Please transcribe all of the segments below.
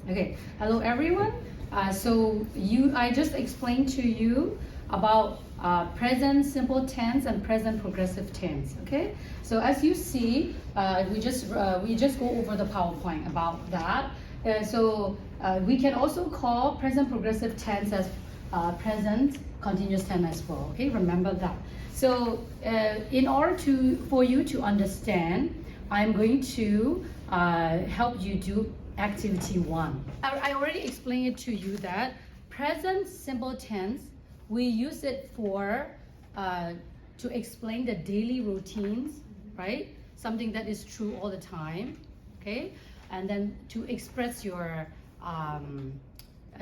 Okay, hello everyone. I just explained to you about present simple tense and present progressive tense. Okay, so as you see, we just go over the PowerPoint about that. We can also call present progressive tense as present continuous tense as well. Okay, remember that. So in order for you to understand, I'm going to help you do activity 1. I already explained it to you that present simple tense, we use it for to explain the daily routines, right? Something that is true all the time, okay? And then to express your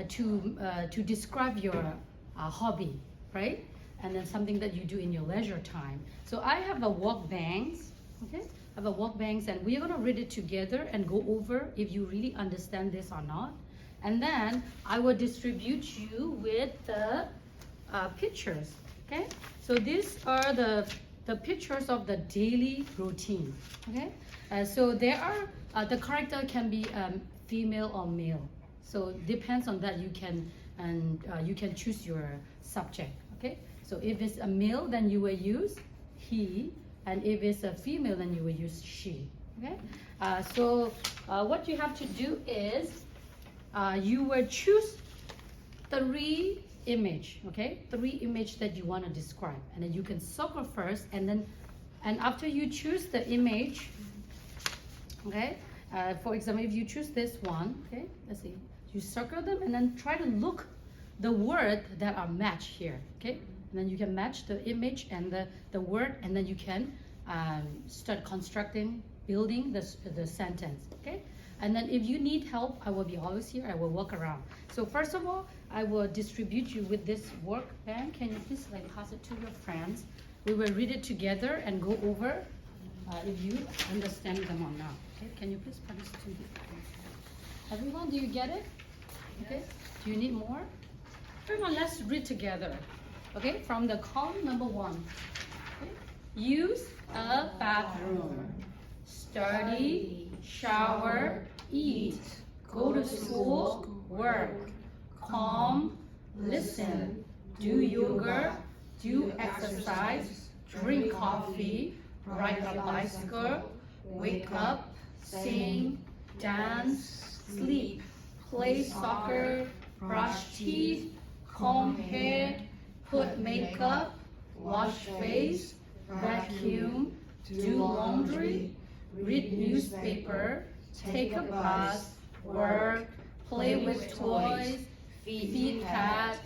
to describe your hobby, right? And then something that you do in your leisure time. So I have a walk banks, okay? I have a walk banks, and we're gonna read it together and go over if you really understand this or not. And then I will distribute you with the pictures, okay? So these are the pictures of the daily routine, okay? So there are, the character can be female or male. So depends on that, you can choose your subject, okay? So if it's a male, then you will use he, and if it's a female, then you will use she, okay? What you have to do is you will choose 3 image, okay? 3 image that you want to describe, and then you can circle first, and after you choose the image, okay? For example, if you choose this one, okay? Let's see. You circle them and then try to look the word that are matched here, okay? And then you can match the image and the word, and then you can start constructing, building the sentence, okay? And then if you need help, I will be always here. I will walk around. So first of all, I will distribute you with this work pen. Can you please pass it to your friends? We will read it together and go over if you understand them or not. Okay? Can you please pass it to me? Everyone, do you get it? Okay. Do you need more? Everyone, let's read together. Okay, from the column number 1. Okay. Use a bathroom. Study, shower, eat, go to school, work, calm, listen, do yoga, do exercise, drink coffee, ride a bicycle, wake up, sing, dance, sleep, play soccer, brush teeth, comb hair, put makeup, wash face, vacuum, do laundry, read newspaper, take a bus, work, play with toys, feed cat,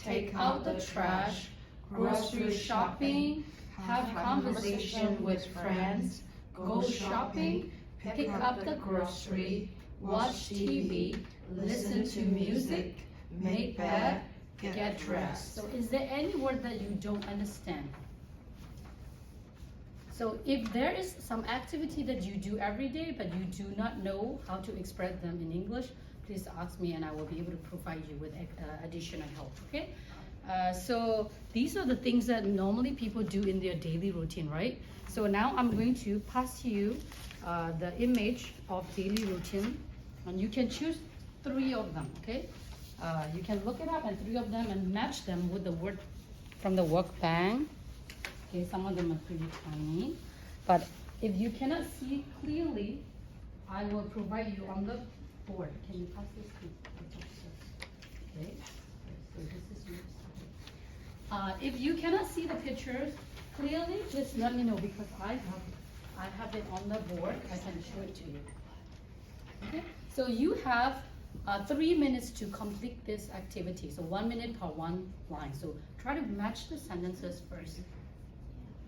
take out the trash, grocery shopping, have conversation with friends, go shopping, pick up the grocery, watch TV, listen to music, make bed, get dressed. So is there any word that you don't understand? So if there is some activity that you do every day, but you do not know how to express them in English, please ask me and I will be able to provide you with additional help, okay? So these are the things that normally people do in their daily routine, right? So now I'm going to pass you the image of daily routine, and you can choose 3 of them, okay? You can look it up and 3 of them and match them with the word from the work bank. Okay, some of them are pretty tiny, but if you cannot see clearly, I will provide you on the board. Can you pass this please? Okay, so this is your side. If you cannot see the pictures clearly, just let me know, because I have it on the board. I can show it to you. Okay, so you have 3 minutes to complete this activity. So 1 minute per 1 line. So try to match the sentences first.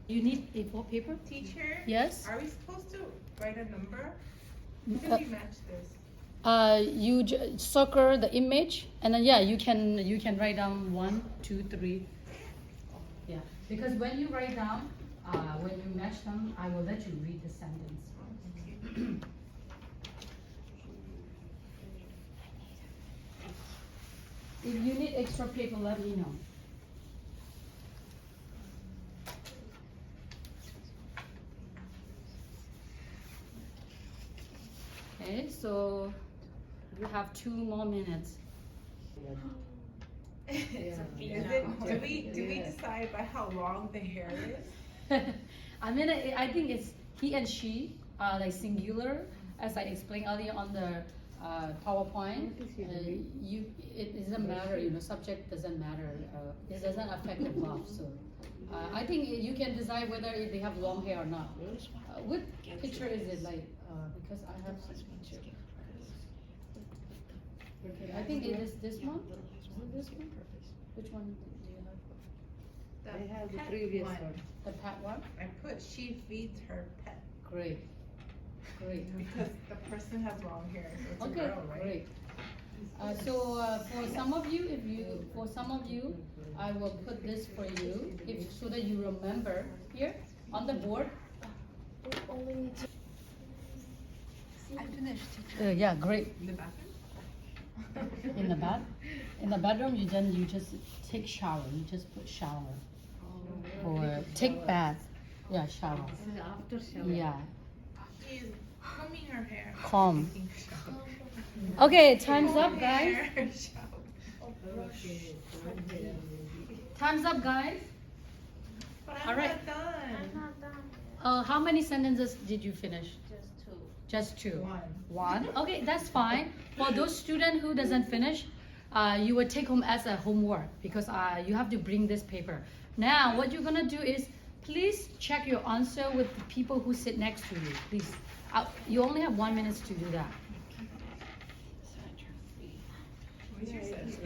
You need A4 paper? Teacher? Yes? Are we supposed to write a number? How do we match this? You circle the image, and then you can write down 1, 2, 3. Yeah, because when you write down, when you match them, I will let you read the sentence. If you need extra paper, let me know. Okay, so you have 2 more minutes. Is it, do we decide by how long the hair is? I mean, I think it's he and she, like singular, as I explained earlier on the PowerPoint. It doesn't matter, you know, subject doesn't matter. It doesn't affect the verb. So I think you can decide whether they have long hair or not. What picture is it like? Because I have such picture. Okay, I think it is this one. Is it this one? Which one do you have? I have the pet previous one. one. The pet one? I put she feeds her pet Great. Great. because the person has long hair, so it's a Okay, girl, right? great. For some of you, I will put this for you, so that you remember here on the board. I finished. Yeah, great. In the bathroom? In the bedroom, you just take shower. You just put shower or take bath. Yeah, shower. After shower. Yeah, She's combing her hair. calm. Taking shower. Okay, time's up, guys. Hair, shower. Okay. Time's up, guys. But I'm All right. not done. How many sentences did you finish? Just two. Just 2. One. One? Okay, that's fine. For those students who doesn't finish, you will take home as a homework because you have to bring this paper. Now, what you're gonna do is, please check your answer with the people who sit next to you, please. You only have 1 minute to do that. What's your sense?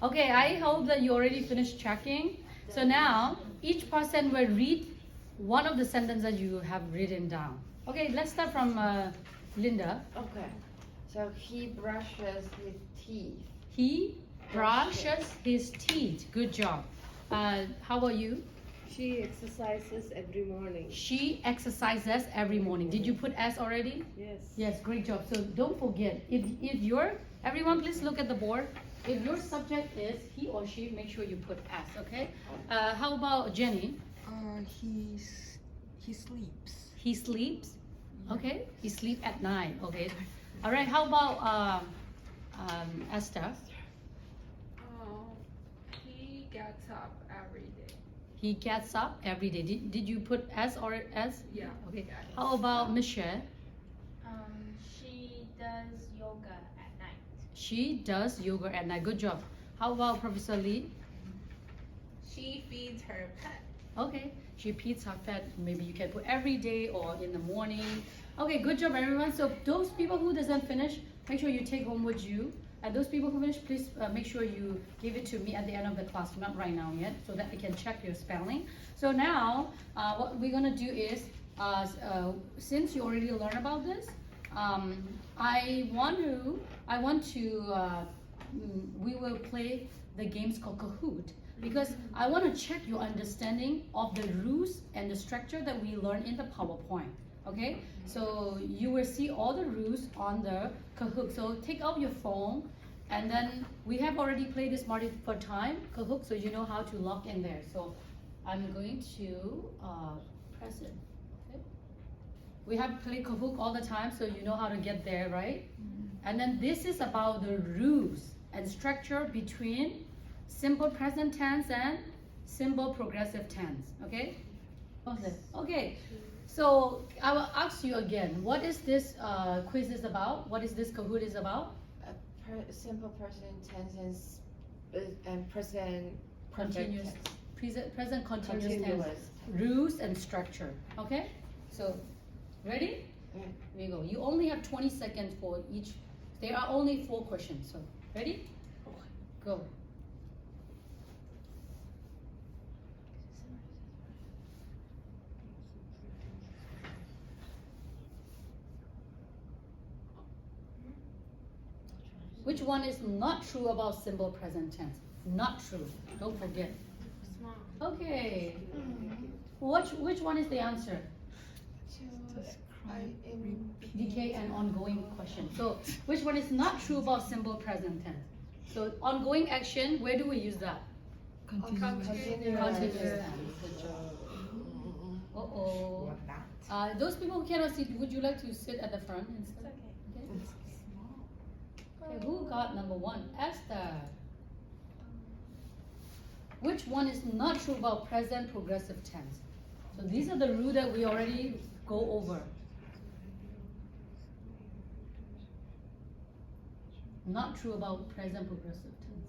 Okay, I hope that you already finished checking. So now, each person will read one of the sentences you have written down. Okay, let's start from Linda. Okay, so he brushes his teeth. He brushes his teeth. Good job. How about you? She exercises every morning. She exercises every morning. Did you put S already? Yes. Yes, great job. So don't forget, if everyone please look at the board. If your subject is he or she, make sure you put S, okay? How about Jenny? He sleeps. He sleeps, okay? He sleeps at night, okay? All right, how about Esther? He gets up every day. He gets up every day. Did you put S or S? Yeah. Okay. Yeah. How about Michelle? She does yoga at night. She does yoga at night. Good job. How about Professor Lee? She feeds her pet. Okay. She feeds her pet. Maybe you can put every day or in the morning. Okay, good job everyone. So those people who doesn't finish, make sure you take home with you. And those people who finish, please make sure you give it to me at the end of the class, not right now yet, so that I can check your spelling. So now, what we're gonna do is, since you already learned about this, we will play the games called Kahoot, because I want to check your understanding of the rules and the structure that we learned in the PowerPoint. Okay, so you will see all the rules on the Kahoot. So take out your phone, and then we have already played this multiple time Kahoot, so you know how to log in there. So I'm going to press it. Okay, we have played Kahoot all the time, so you know how to get there, right? And then this is about the rules and structure between simple present tense and simple progressive tense. Okay. Okay. So I will ask you again, what is this quiz is about? What is this Kahoot is about? Simple present tense and present Continuous, present continuous tense. Continuous. Rules and structure. Okay? So, ready? Okay. Here we go. You only have 20 seconds for each. There are only 4 questions. So, ready? Go. Which one is not true about simple present tense? Not true. Don't forget. Okay. Which one is the answer? Decay and ongoing question. So which one is not true about simple present tense? So ongoing action, where do we use that? Continuous tense. Good job. Uh-oh. Those people who cannot sit, would you like to sit at the front instead? Okay. about number 1? Esther. Which one is not true about present progressive tense? So these are the rule that we already go over. Not true about present progressive tense.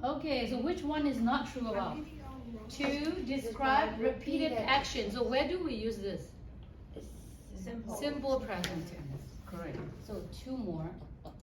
Okay, so which one is not true about? To describe repeated action. So where do we use this? Simple. Simple present tense. Correct. So 2 more.